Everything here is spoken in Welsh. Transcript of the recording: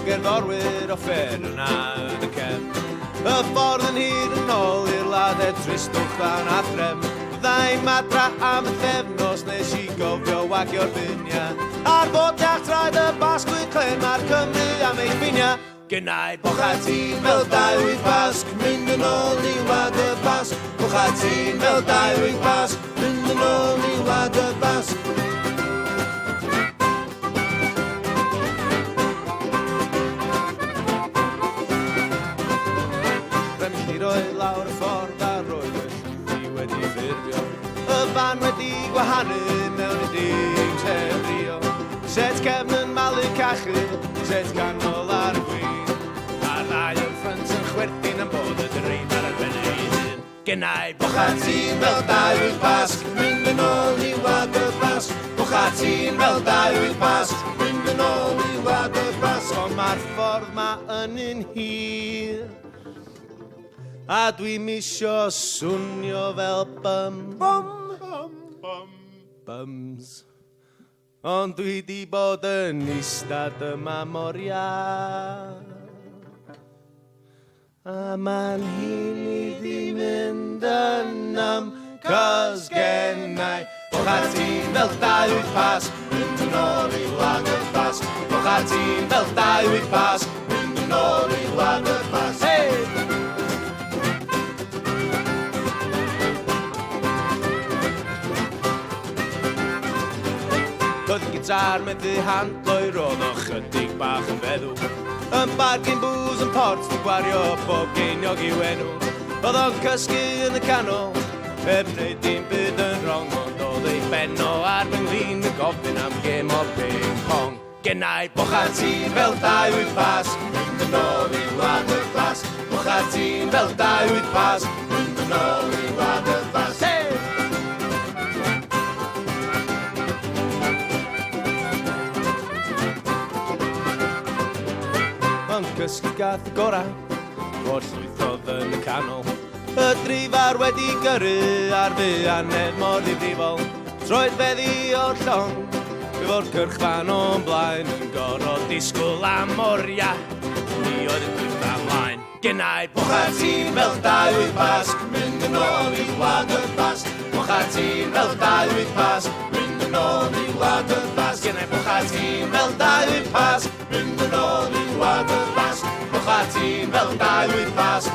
Gerddorwyr o ffer yna yn y cefn. Y ffordd yn hir yn ôl i'r ladau tristwch fan adrem. Byddai'n madra am y thefnos nes I gofio wagio'r finia. Ar fodiach traed y basgwyd clem ar Cymru am ei ffinia. Gynnau bochati'n fel 2 wyth Pasg, mynd yn ôl I wlad y Basg. Bochati'n fel 2 wyth Pasg, mynd yn ôl I wlad y Basg. Lawr y ffordd a roedd y llwyddi wedi ffurfio. Y fan wedi gwahanu mewn I dim tefrio. Set cefn yn malu cachu, set canol ar y gwyn. A'r ddau yn ffrynt yn chwerthin am bod y drein ar y benau I hyn. Gynnau bochati'n fel 2 wyth Pasg, mynd yn ôl I wlad y Basg. Bochati'n fel 2 wyth Pasg, mynd yn ôl I wlad y Basg. Ond mae'r ffordd ma yn un hir. A dwi'n misio swnio fel bums. Ond dwi di bod yn istad yma mor iach. A ma'n hyn I ddim mynd yn cos gennai bochati'n fel 2 wyth Pasg, mynd yn ôl I wlad y Basg. Bochati'n fel 2 wyth Pasg, mynd yn ôl I wlad y Basg. Oedd gitar meddu handlo I rodd o chydig bach yn feddw. Yn bargyn bŵs yn port di gwario bob geiniog I wenw. Oedd o'n cysgu yn y canol, heb wneud dim byd yn rong. Ond oedd ei benno ar fy nglin yn gofyn am gêm o ping-pong. Gennau bochati'n fel 2 wyth Pasg, mynd yn ôl I wlad y Basg. Bochati'n fel 2 wyth Pasg, mynd yn ôl I wlad y Basg. Ond cysgu gath y gora, o'r llwyth oedd yn y canol. Y drifar wedi gyrru ar fu aned mor ddifrifol. Troed feddi o'r llong, efo'r cyrchfan o'n blaen. Yn gorfod disgwyl am oria, ni oedd yn dwytha mlaen. Gennau bochati'n fel 2 wyth Pasg, mynd yn ôl I wlad y Basg. Bochati'n fel 2 wyth Pasg, mynd yn ôl I wlad y Basg. Gennau bochati'n fel 2 wyth Pasg, mynd yn ôl I wlad y Basg. Bochati'n fel 2 wyth Pasg,